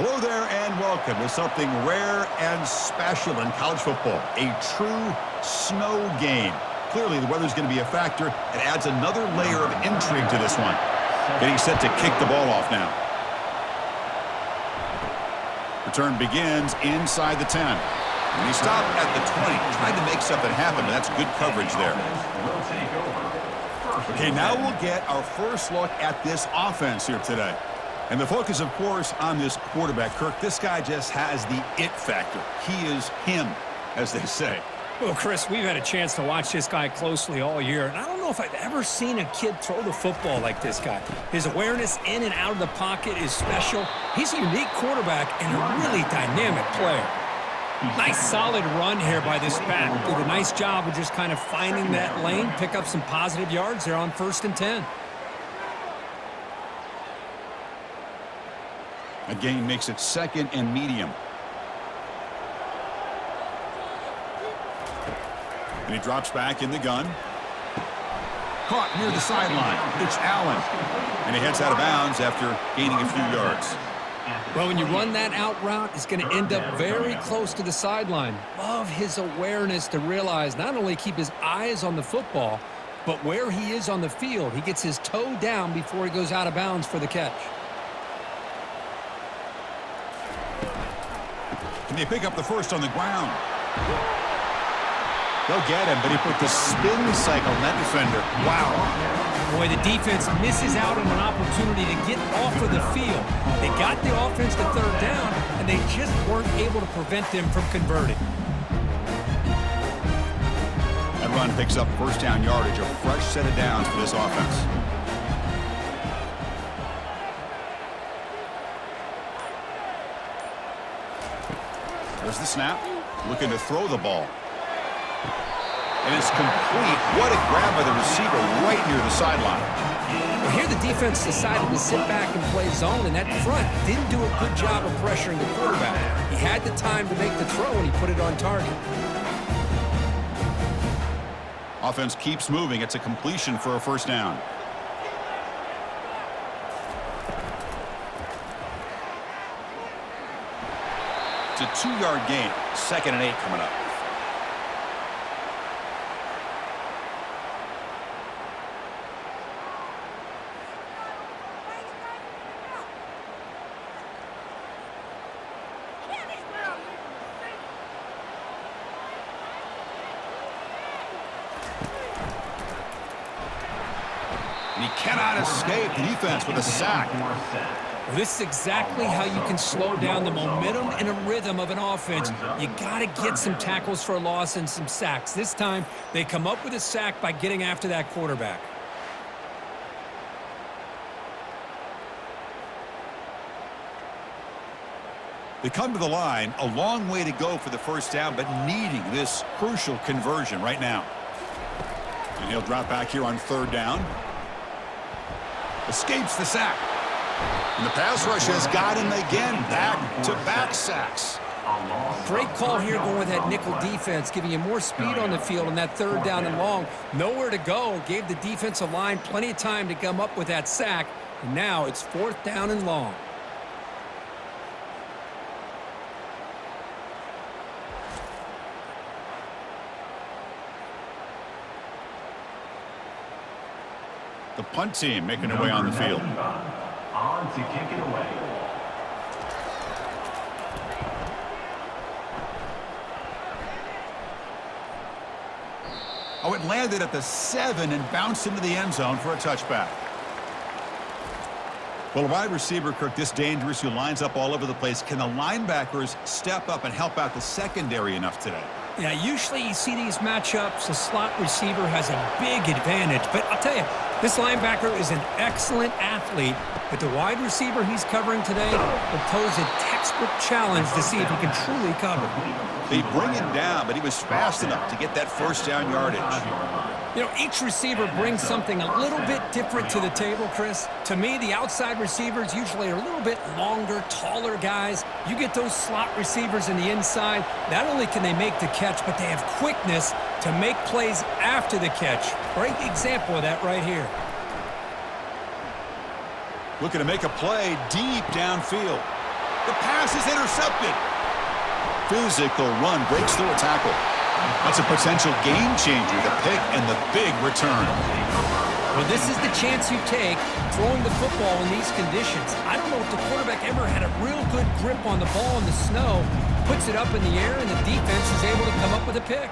Hello there and welcome to something rare and special in college football, a true snow game. Clearly the weather's going to be a factor. It adds another layer of intrigue to this one. Getting set to kick the ball off now. Return begins inside the 10. And he stopped at the 20, trying to make something happen, but that's good coverage there. Okay, now we'll get our first look at this offense here today. And the focus, of course, on this quarterback, Kirk. This guy just has the it factor. He is him, as they say. Well, Chris, we've had a chance to watch this guy closely all year, and I don't know if I've ever seen a kid throw the football like this guy. His awareness in and out of the pocket is special. He's a unique quarterback and a really dynamic player. Nice solid run here by this back. Did a nice job of just kind of finding that lane, pick up some positive yards there on 1st and 10. A gain makes it 2nd and medium. And he drops back in the gun. Caught near the sideline. It's Allen. And he heads out of bounds after gaining a few yards. Well, when you run that out route, it's going to end up very close to the sideline. Love his awareness to realize not only keep his eyes on the football, but where he is on the field. He gets his toe down before he goes out of bounds for the catch. Can they pick up the first on the ground? They'll get him, but he put the spin cycle on that defender. Wow. Boy, the defense misses out on an opportunity to get off of the field. They got the offense to 3rd down, and they just weren't able to prevent them from converting. That run picks up 1st down yardage, a fresh set of downs for this offense. There's the snap. Looking to throw the ball. And it's complete. What a grab by the receiver right near the sideline. Well, here the defense decided to sit back and play zone, and that front didn't do a good job of pressuring the quarterback. He had the time to make the throw, and he put it on target. Offense keeps moving. It's a completion for a 1st down. It's a 2-yard gain. 2nd and 8 coming up. And he cannot escape the defense with a sack. This is exactly how you can slow down the momentum and a rhythm of an offense. You got to get some tackles for a loss and some sacks. This time, they come up with a sack by getting after that quarterback. They come to the line, a long way to go for the 1st down, but needing this crucial conversion right now. And he'll drop back here on 3rd down. Escapes the sack. And the pass rush has got him again. Back-to-back sacks. Great call here going with that nickel defense, giving you more speed on the field on that 3rd down and long. Nowhere to go. Gave the defensive line plenty of time to come up with that sack. And now it's 4th down and long. The punt team making their way on the field. On to kick it away. Oh, it landed at the 7 and bounced into the end zone for a touchback. Well, a wide receiver, Kirk, this dangerous, who lines up all over the place. Can the linebackers step up and help out the secondary enough today? Yeah, usually you see these matchups, the slot receiver has a big advantage. But I'll tell you, this linebacker is an excellent athlete, but the wide receiver he's covering today will pose a textbook challenge to see if he can truly cover. They bring him down, but he was fast enough to get that 1st down yardage. You know, each receiver brings something a little bit different to the table, Chris. To me, the outside receivers usually are a little bit longer, taller guys. You get those slot receivers in the inside, not only can they make the catch, but they have quickness to make plays after the catch. Great example of that right here. Looking to make a play deep downfield. The pass is intercepted. Physical run breaks through a tackle. That's a potential game changer, the pick and the big return. Well, this is the chance you take throwing the football in these conditions. I don't know if the quarterback ever had a real good grip on the ball in the snow, puts it up in the air, and the defense is able to come up with a pick.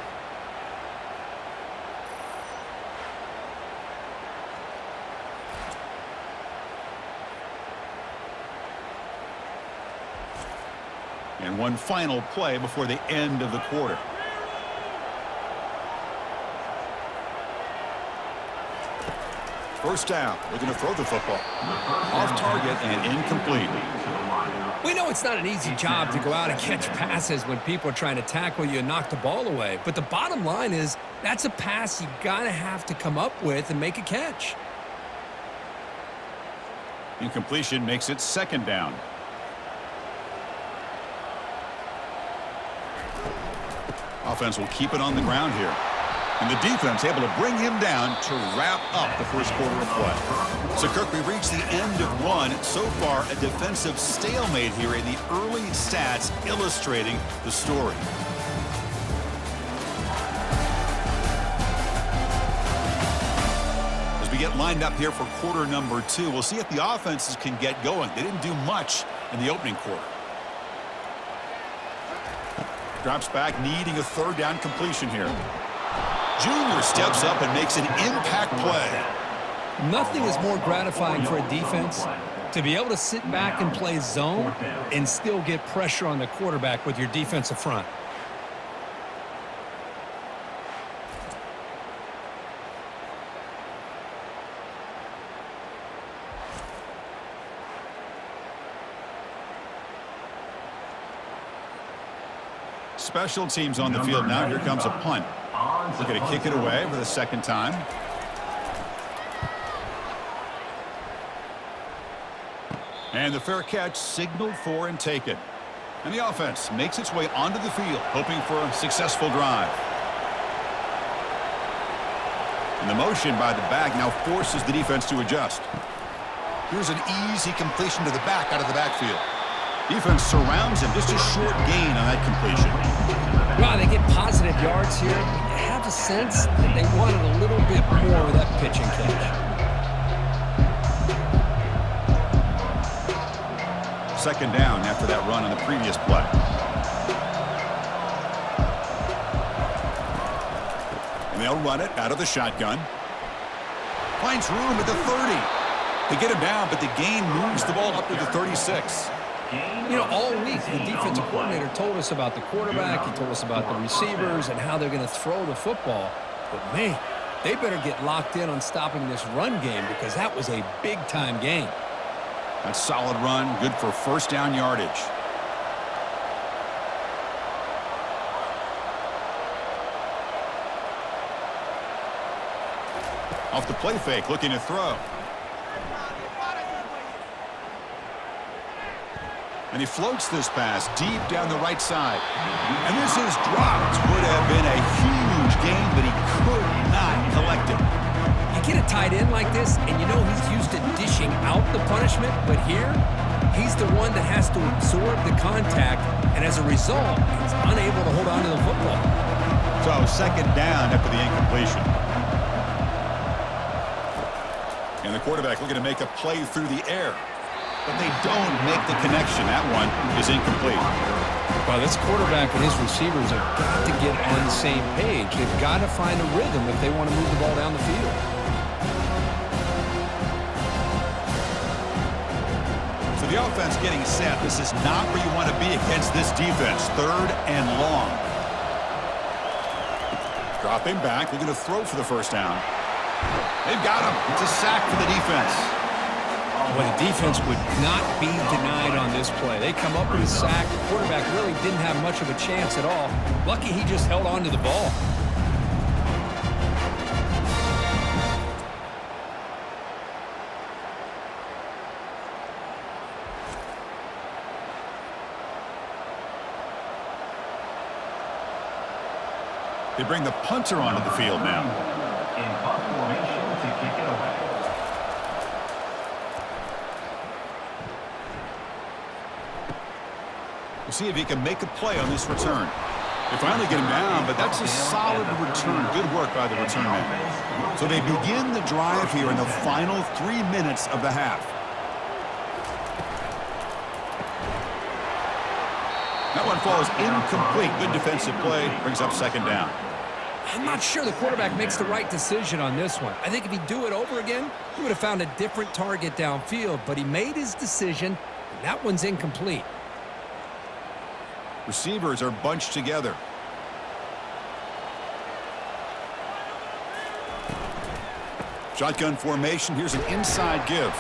And one final play before the end of the quarter. First down, looking to throw the football. Off target and incomplete. We know it's not an easy job to go out and catch passes when people are trying to tackle you and knock the ball away. But the bottom line is that's a pass you gotta have to come up with and make a catch. Incompletion makes it second down. Offense will keep it on the ground here. And the defense able to bring him down to wrap up the first quarter of play. So, Kirk, we reached the end of one. So far, a defensive stalemate here in the early stats illustrating the story. As we get lined up here for quarter number two, we'll see if the offenses can get going. They didn't do much in the opening quarter. Drops back, needing a third down completion here. Junior steps up and makes an impact play. Nothing is more gratifying for a defense to be able to sit back and play zone and still get pressure on the quarterback with your defensive front. Special teams on the field now. Here comes a punt. Looking to kick it away for the second time. And the fair catch signaled for and taken. And the offense makes its way onto the field, hoping for a successful drive. And the motion by the back now forces the defense to adjust. Here's an easy completion to the back out of the backfield. Defense surrounds him. Just a short gain on that completion. Well, they get positive yards here. You have a sense that they wanted a little bit more of that pitch and catch. Second down after that run on the previous play. And they'll run it out of the shotgun. Finds room at the 30. They get him down, but the gain moves the ball up to the 36. You know, all week the defensive coordinator told us about the quarterback. He told us about the receivers and how they're going to throw the football. But, man, they better get locked in on stopping this run game because that was a big-time gain. That's solid run, good for first down yardage. Off the play fake, looking to throw. And he floats this pass deep down the right side. And this is dropped. Would have been a huge gain, but he could not collect it. You get a tight end like this, and you know he's used to dishing out the punishment, but here, he's the one that has to absorb the contact, and as a result, he's unable to hold on to the football. So second down after the incompletion. And the quarterback looking to make a play through the air. But they don't make the connection. That one is incomplete. Well, this quarterback and his receivers have got to get on the same page. They've got to find a rhythm if they want to move the ball down the field. So the offense getting set. This is not where you want to be against this defense. Third and long. Dropping back, looking to throw for the first down. They've got him. It's a sack for the defense. Well, the defense would not be denied on this play. They come up with a sack. The quarterback really didn't have much of a chance at all. Lucky he just held on to the ball. They bring the punter onto the field now. In punt formation to kick it away. We'll see if he can make a play on this return. They finally get him down, but that's a solid return. Good work by the return man. So they begin the drive here in the final 3 minutes of the half. That one falls incomplete. Good defensive play. Brings up second down. I'm not sure the quarterback makes the right decision on this one. I think if he'd do it over again, he would have found a different target downfield, but he made his decision, and that one's incomplete. Receivers are bunched together. Shotgun formation. Here's an inside give.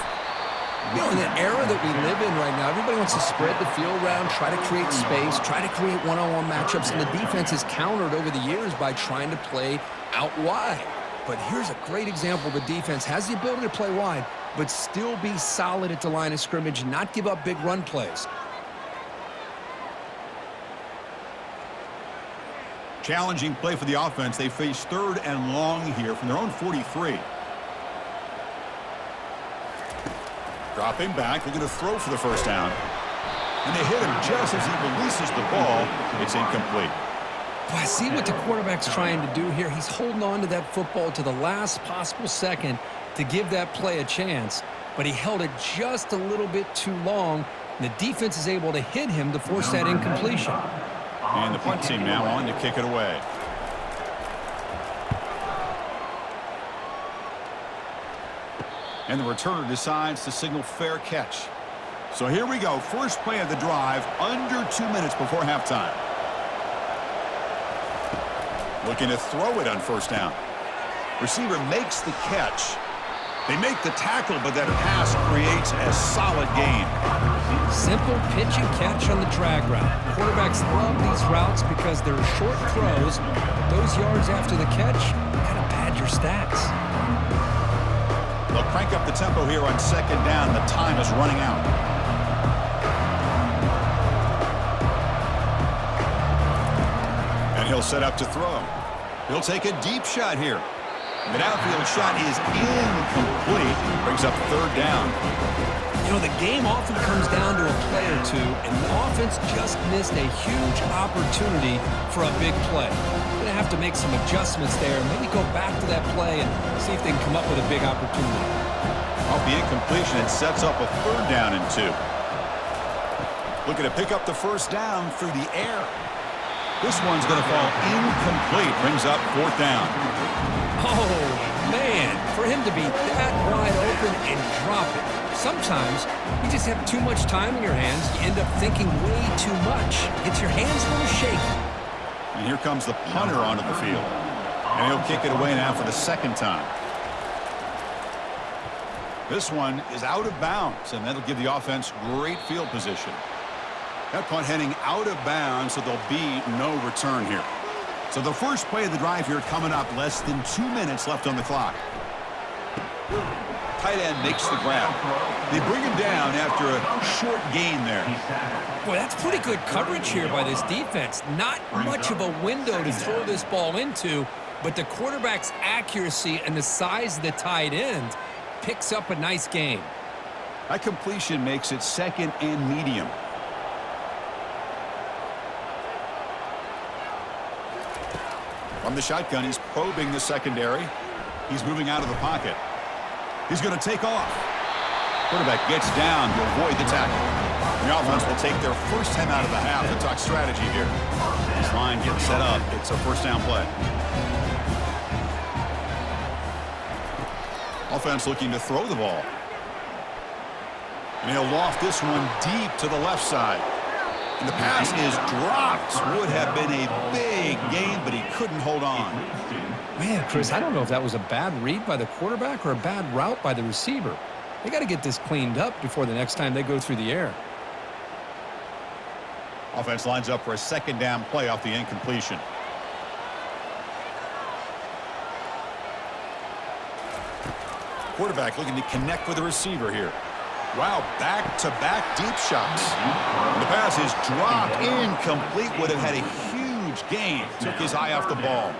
You know, in the era that we live in right now, everybody wants to spread the field around, try to create space, try to create one-on-one matchups, and the defense has countered over the years by trying to play out wide. But here's a great example. The defense has the ability to play wide, but still be solid at the line of scrimmage, not give up big run plays. Challenging play for the offense. They face 3rd and long here from their own 43. Dropping back, looking to throw for the first down. And they hit him just as he releases the ball. It's incomplete. Boy, I see what the quarterback's trying to do here. He's holding on to that football to the last possible second to give that play a chance. But he held it just a little bit too long. And the defense is able to hit him to force that incompletion. And the punt team now on to kick it away. And the returner decides to signal fair catch. So here we go. First play of the drive, under 2 minutes before halftime. Looking to throw it on first down. Receiver makes the catch. They make the tackle, but that pass creates a solid gain. Simple pitch and catch on the drag route. Quarterbacks love these routes because they're short throws, but those yards after the catch kind of pad your stats. They'll crank up the tempo here on second down. The time is running out. And he'll set up to throw. He'll take a deep shot here. The downfield shot is incomplete. Brings up 3rd down. You know, the game often comes down to a play or two, and the offense just missed a huge opportunity for a big play. They're going to have to make some adjustments there, maybe go back to that play and see if they can come up with a big opportunity. Off the incompletion, it sets up a 3rd down and 2. Looking to pick up the first down through the air. This one's going to fall incomplete. Brings up 4th down. Oh, man, for him to be that wide open and drop it. Sometimes you just have too much time in your hands. You end up thinking way too much. Gets your hands a little shaky. And here comes the punter onto the field. And he'll kick it away now for the 2nd time. This one is out of bounds, and that'll give the offense great field position. That punt heading out of bounds, so there'll be no return here. So the first play of the drive here coming up, less than 2 minutes left on the clock. Tight end makes the grab. They bring him down after a short gain there. Boy, that's pretty good coverage here by this defense. Not much of a window to throw this ball into, but the quarterback's accuracy and the size of the tight end picks up a nice gain. That completion makes it 2nd and medium. From the shotgun, he's probing the secondary. He's moving out of the pocket. He's going to take off. Quarterback gets down to avoid the tackle. The offense will take their first time out of the half. They talk strategy here. This line getting set up. It's a first down play. Offense looking to throw the ball. And he'll loft this one deep to the left side. And the pass is dropped. Would have been a big gain, but he couldn't hold on. Man, Chris, I don't know if that was a bad read by the quarterback or a bad route by the receiver. They got to get this cleaned up before the next time they go through the air. Offense lines up for a 2nd down play off the incompletion. Quarterback looking to connect with the receiver here. Wow, back-to-back deep shots. And the pass is dropped, incomplete. Would have had a huge gain. Took his eye off the ball.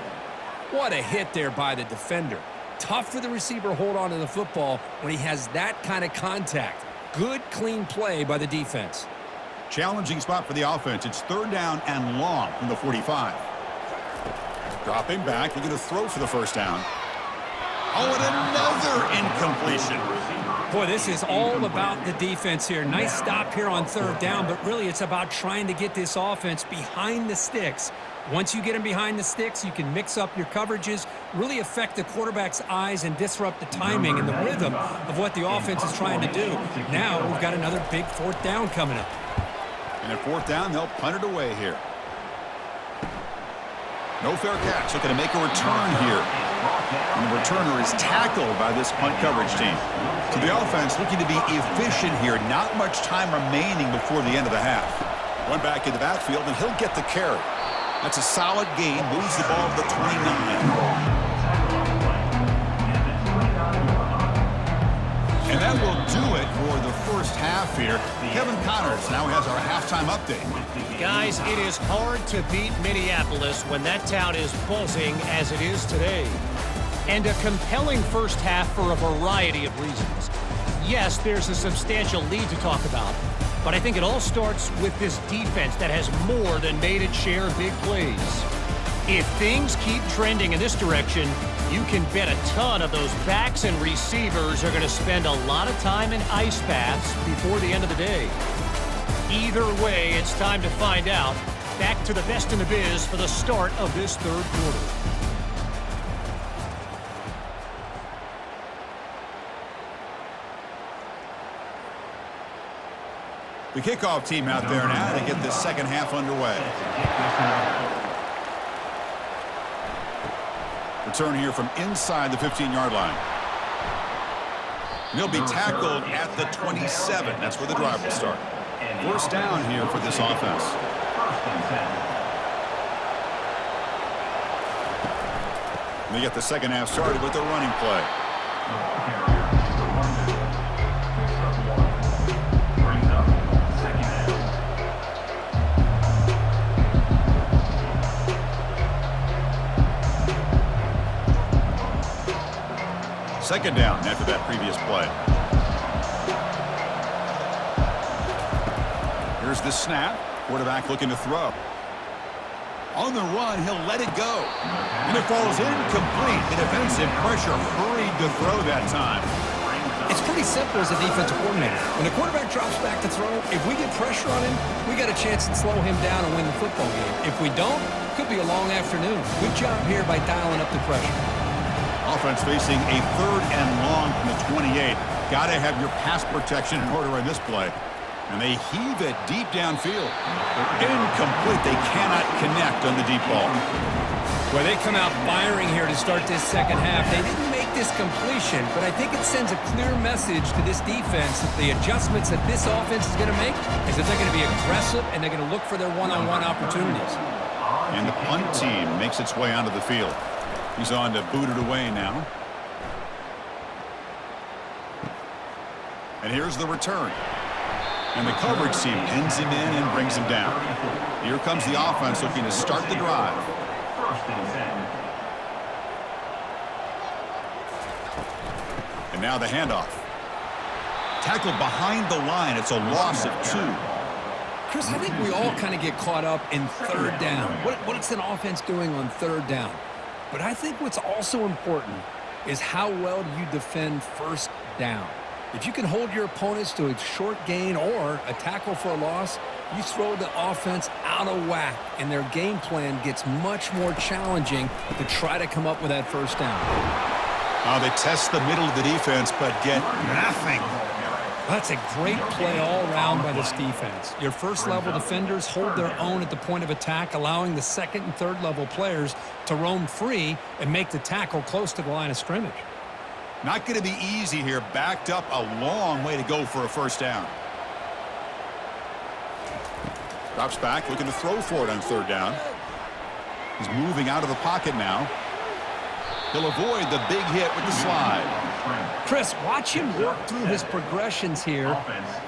What a hit there by the defender. Tough for the receiver to hold on to the football when he has that kind of contact. Good, clean play by the defense. Challenging spot for the offense. It's third down and long from the 45. Dropping back. They're going to throw for the first down. Oh, and another incompletion. Boy, this is all about the defense here. Nice stop here on third down, but really it's about trying to get this offense behind the sticks. Once you get them behind the sticks, you can mix up your coverages, really affect the quarterback's eyes and disrupt the timing and the rhythm of what the offense is trying to do. Now we've got another big fourth down coming up. And at fourth down, they'll punt it away here. No fair catch. Looking to make a return here. And the returner is tackled by this punt coverage team. So the offense looking to be efficient here. Not much time remaining before the end of the half. One back in the backfield, and he'll get the carry. That's a solid gain. Moves the ball to the 29. And that will do it for the first half here. Kevin Connors now has our halftime update. Guys, it is hard to beat Minneapolis when that town is buzzing as it is today. And a compelling first half for a variety of reasons. Yes, there's a substantial lead to talk about, but I think it all starts with this defense that has more than made its share of big plays. If things keep trending in this direction, you can bet a ton of those backs and receivers are going to spend a lot of time in ice baths before the end of the day. Either way, it's time to find out. Back to the best in the biz for the start of this third quarter. The kickoff team out there now to get this second half underway. Return here from inside the 15-yard line. And he'll be tackled at the 27. That's where the drive will start. First down here for this offense. And they get the second half started with a running play. Second down after that previous play. Here's the snap. Quarterback looking to throw. On the run, he'll let it go. And it falls incomplete. The defensive pressure hurried to throw that time. It's pretty simple as a defensive coordinator. When the quarterback drops back to throw, if we get pressure on him, we got a chance to slow him down and win the football game. If we don't, it could be a long afternoon. Good job here by dialing up the pressure. Offense facing a third and long from the 28. Got to have your pass protection in order in this play. And they heave it deep downfield. Incomplete. They cannot connect on the deep ball. Well, they come out firing here to start this second half. They didn't make this completion, but I think it sends a clear message to this defense that the adjustments that this offense is going to make is that they're going to be aggressive and they're going to look for their one-on-one opportunities. And the punt team makes its way onto the field. He's on to boot it away now. And here's the return. And the coverage team pins him in and brings him down. Here comes the offense looking to start the drive. And now the handoff. Tackled behind the line. It's a loss of 2. Chris, I think we all kind of get caught up in third down. What's an offense doing on third down? But I think what's also important is how well do you defend first down. If you can hold your opponents to a short gain or a tackle for a loss, you throw the offense out of whack, and their game plan gets much more challenging to try to come up with that first down. They test the middle of the defense, but get nothing. That's a great play all around by this defense. Your first-level defenders hold their own at the point of attack, allowing the second and third-level players to roam free and make the tackle close to the line of scrimmage. Not going to be easy here. Backed up a long way to go for a first down. Drops back, looking to throw for it on third down. He's moving out of the pocket now. He'll avoid the big hit with the slide. Chris, watch him work through his progressions here.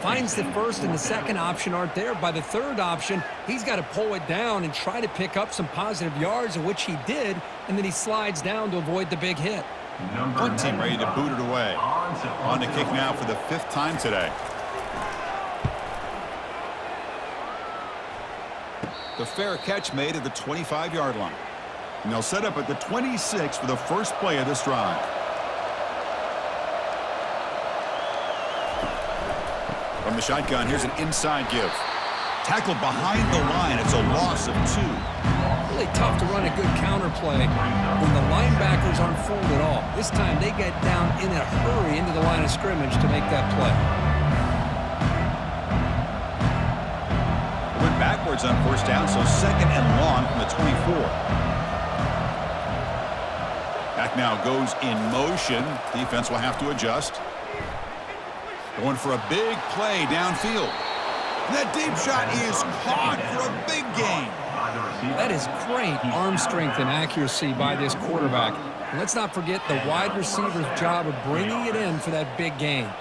Finds the first and the second option aren't there. By the third option, he's got to pull it down and try to pick up some positive yards, of which he did, and then he slides down to avoid the big hit. Punt team ready to boot it away. On to kick now for the 5th time today. The fair catch made at the 25-yard line. And they'll set up at the 26 for the first play of this drive. From the shotgun, here's an inside give. Tackled behind the line. It's a loss of 2. Really tough to run a good counter play when the linebackers aren't full at all. This time they get down in a hurry into the line of scrimmage to make that play. Went backwards on first down, so second and long from the 24. Back now goes in motion. Defense will have to adjust. Going for a big play downfield. And that deep shot is caught for a big gain. That is great arm strength and accuracy by this quarterback. And let's not forget the wide receiver's job of bringing it in for that big gain.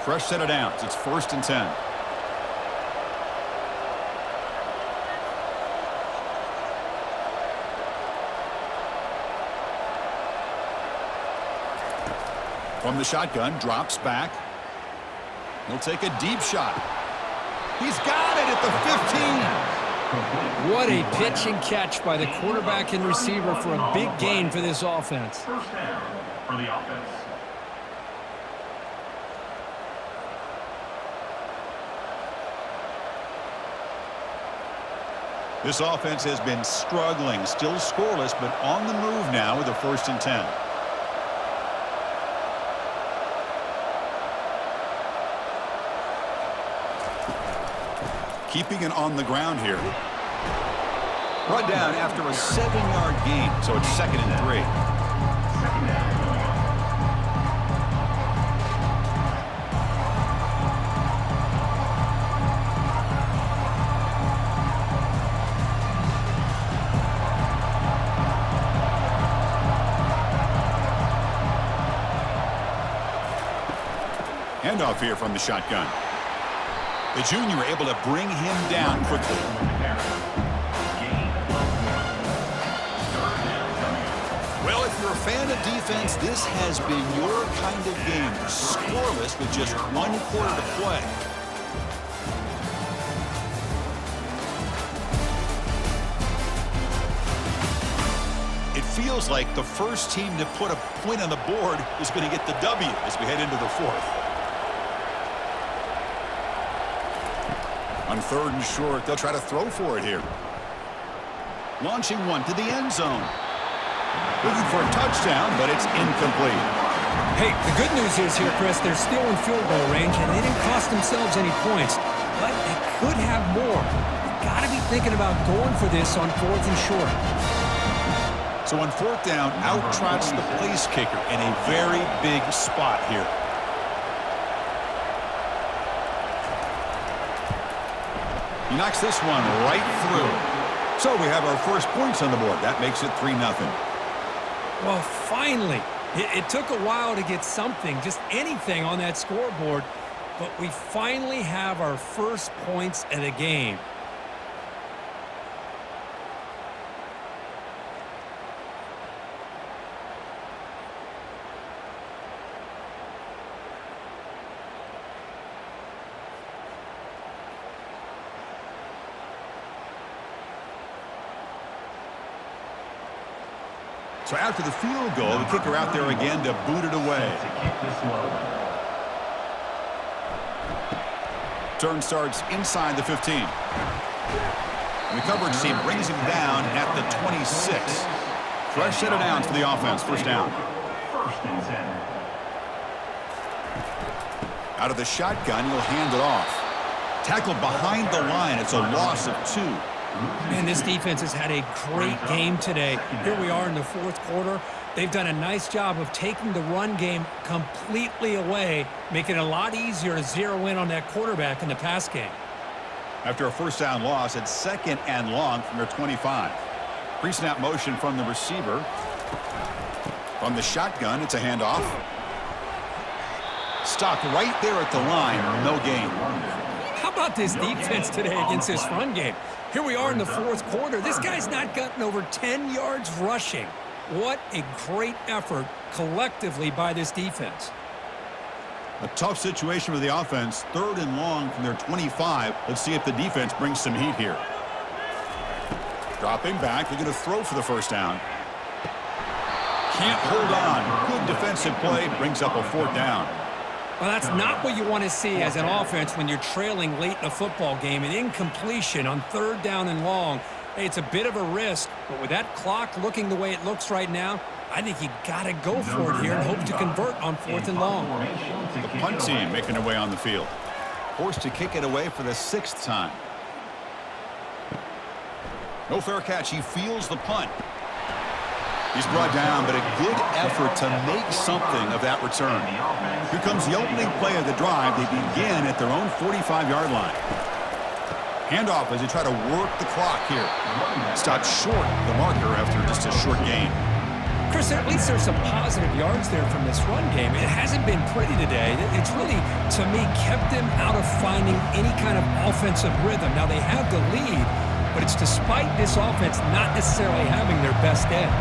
Fresh set of downs. It's 1st and 10. From the shotgun, drops back. He'll take a deep shot. He's got it at the 15. What a pitch and catch by the quarterback and receiver for a big gain for this offense. First down for the offense. This offense has been struggling, still scoreless, but on the move now with a 1st and 10. Keeping it on the ground here. Brought down after a 7-yard gain, so it's 2nd and 3. Second down. Handoff here from the shotgun. The junior able to bring him down quickly. Well, if you're a fan of defense, this has been your kind of game. Scoreless with just 1 quarter to play. It feels like the first team to put a point on the board is going to get the W as we head into the 4th. On 3rd and short, they'll try to throw for it here. Launching one to the end zone. Looking for a touchdown, but it's incomplete. Hey, the good news is here, Chris, they're still in field goal range, and they didn't cost themselves any points. But they could have more. You've got to be thinking about going for this on 4th and short. So on 4th down, out trots the place kicker in a very big spot here. He knocks this one right through. So we have our first points on the board. That makes it 3-0. Well, finally, it took a while to get something, just anything on that scoreboard, but we finally have our first points of the game. So after the field goal, the kicker out there again to boot it away. To kick this low. Turn starts inside the 15. And the coverage team brings him down at the 26. Fresh set of downs for the offense. First down. 1st and 10. Out of the shotgun, he'll hand it off. Tackled behind the line. It's a loss of 2. Man, this defense has had a great game today. Here we are in the 4th quarter. They've done a nice job of taking the run game completely away, making it a lot easier to zero in on that quarterback in the pass game. After a first down loss, it's 2nd and long from their 25. Pre-snap motion from the receiver. From the shotgun, it's a handoff. Stopped right there at the line. No gain. How about this defense today against this run game? Here we are in the 4th quarter. This guy's not gotten over 10 yards rushing. What a great effort collectively by this defense. A tough situation for the offense. 3rd and long from their 25. Let's see if the defense brings some heat here. Dropping back. They're going to throw for the first down. Can't hold on. Good defensive play. Brings up a 4th down. Well, that's not what you want to see as an offense when you're trailing late in a football game. An incompletion on 3rd down and long. Hey, it's a bit of a risk, but with that clock looking the way it looks right now, I think you got to go for it here and hope to convert on 4th and long. The punt team making their way on the field. Forced to kick it away for the 6th time. No fair catch. He feels the punt. He's brought down, but a good effort to make something of that return. Here comes the opening play of the drive. They begin at their own 45-yard line. Handoff as they try to work the clock here. Stopped short of the marker after just a short gain. Chris, at least there's some positive yards there from this run game. It hasn't been pretty today. It's really, to me, kept them out of finding any kind of offensive rhythm. Now, they have the lead, but it's despite this offense not necessarily having their best day.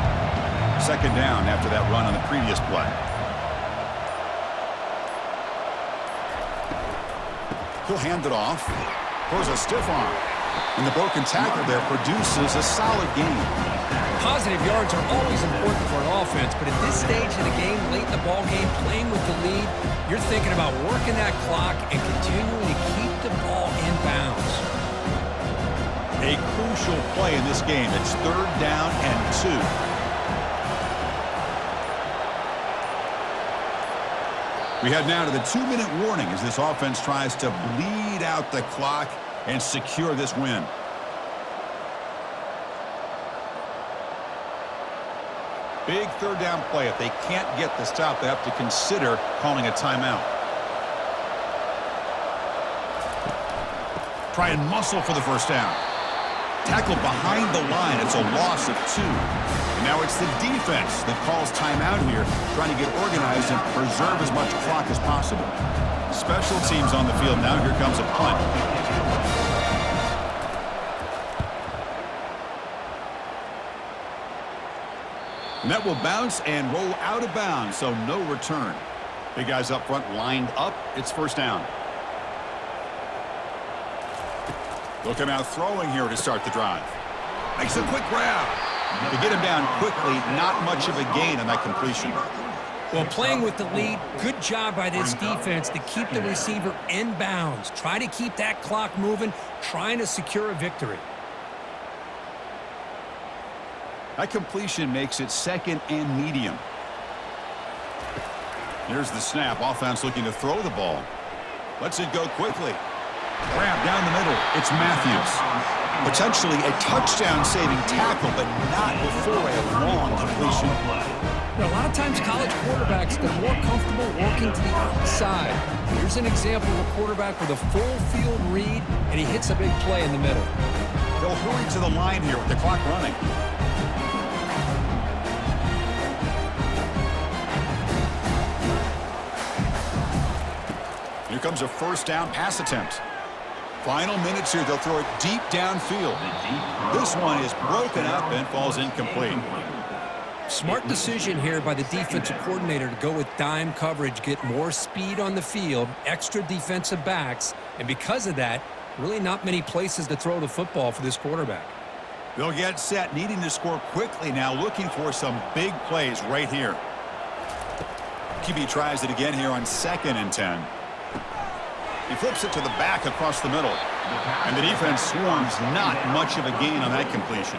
2nd down after that run on the previous play. He'll hand it off. Throws a stiff arm. And the broken tackle there produces a solid gain. Positive yards are always important for an offense, but at this stage in the game, late in the ball game, playing with the lead, you're thinking about working that clock and continuing to keep the ball in bounds. A crucial play in this game. It's 3rd down and 2. We head now to the 2-minute warning as this offense tries to bleed out the clock and secure this win. Big 3rd down play. If they can't get the stop, they have to consider calling a timeout. Try and muscle for the first down. Tackled behind the line. It's a loss of 2. And now it's the defense that calls timeout here, trying to get organized and preserve as much clock as possible. Special teams on the field now. Here comes a punt. And that will bounce and roll out of bounds, so no return. Big guys up front lined up. It's 1st down. Looking out throwing here to start the drive. Makes a quick grab. To get him down quickly, not much of a gain on that completion. Well, playing with the lead, good job by this defense to keep the receiver in bounds. Try to keep that clock moving, trying to secure a victory. That completion makes it 2nd and medium. Here's the snap. Offense looking to throw the ball. Lets it go quickly. Grab down the middle. It's Matthews. Potentially a touchdown-saving tackle, but not before a long completion. Now, a lot of times college quarterbacks, they're more comfortable working to the outside. Here's an example of a quarterback with a full field read, and he hits a big play in the middle. They'll hurry to the line here with the clock running. Here comes a 1st down pass attempt. Final minutes here. They'll throw it deep downfield. This one is broken up and falls incomplete. Smart decision here by the defensive coordinator to go with dime coverage, get more speed on the field, extra defensive backs, and because of that, really not many places to throw the football for this quarterback. They'll get set, needing to score quickly now, looking for some big plays right here. QB tries it again here on 2nd and 10. He flips it to the back across the middle. And the defense swarms, not much of a gain on that completion.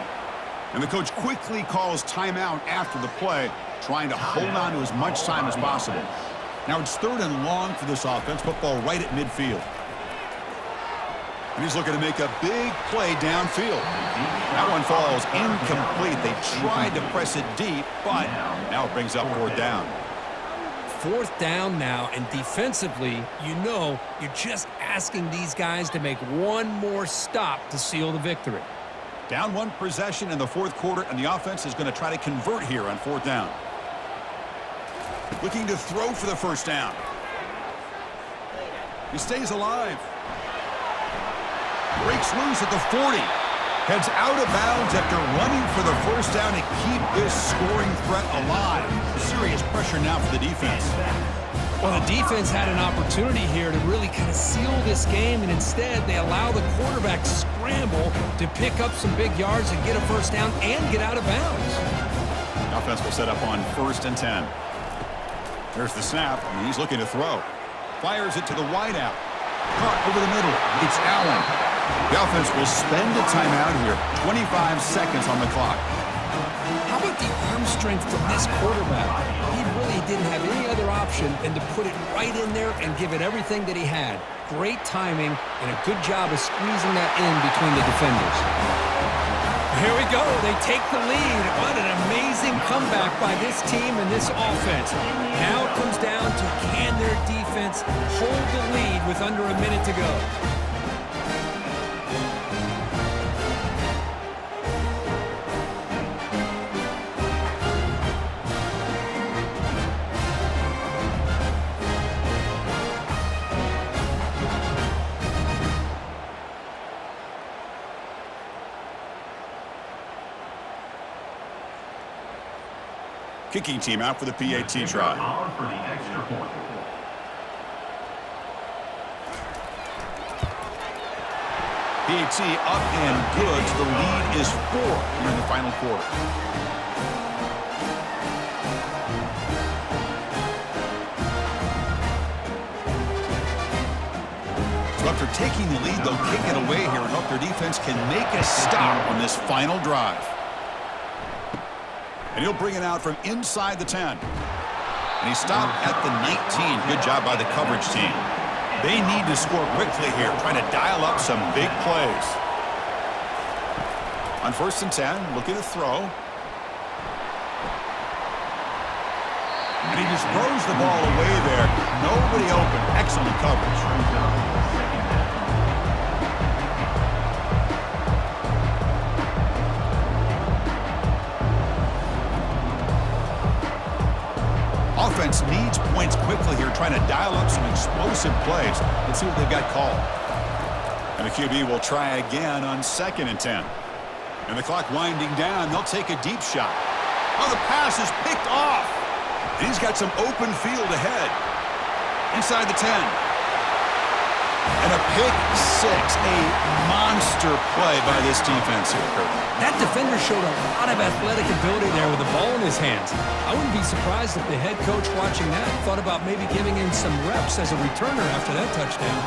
And the coach quickly calls timeout after the play, trying to hold on to as much time as possible. Now it's 3rd and long for this offense, football right at midfield. And he's looking to make a big play downfield. That one falls incomplete. They tried to press it deep, but now it brings up 4th down. 4th down now, and defensively, you're just asking these guys to make one more stop to seal the victory. Down 1 possession in the 4th quarter, and the offense is going to try to convert here on 4th down. Looking to throw for the 1st down. He stays alive. Breaks loose at the 40. Heads out of bounds after running for the 1st down to keep this scoring threat alive. Serious pressure now for the defense. Well, the defense had an opportunity here to really kind of seal this game, and instead they allow the quarterback to scramble to pick up some big yards and get a first down and get out of bounds. Offense will set up on 1st and 10. There's the snap, and he's looking to throw. Fires it to the wideout. Caught over the middle. It's Allen. The offense will spend a timeout here. 25 seconds on the clock. How about the arm strength from this quarterback? He really didn't have any other option than to put it right in there and give it everything that he had. Great timing and a good job of squeezing that in between the defenders. Here we go. They take the lead. What an amazing comeback by this team and this offense. Now it comes down to can their defense hold the lead with under a minute to go. Kicking team out for the PAT try. On for the extra point. PAT up and good. So the lead is 4 here in the final quarter. So after taking the lead, they'll kick it away here and hope their defense can make a stop on this final drive. And he'll bring it out from inside the 10. And he stopped at the 19. Good job by the coverage team. They need to score quickly here, trying to dial up some big plays. On 1st and 10, looking to throw. And he just throws the ball away there. Nobody open. Excellent coverage. Offense needs points quickly here, trying to dial up some explosive plays. Let's see what they've got called. And the QB will try again on 2nd and 10. And the clock winding down, they'll take a deep shot. Oh, the pass is picked off. And he's got some open field ahead. Inside the 10. And a pick 6, a monster play by this defense here, Kurt. That defender showed a lot of athletic ability there with the ball in his hands. I wouldn't be surprised if the head coach watching that thought about maybe giving him some reps as a returner after that touchdown.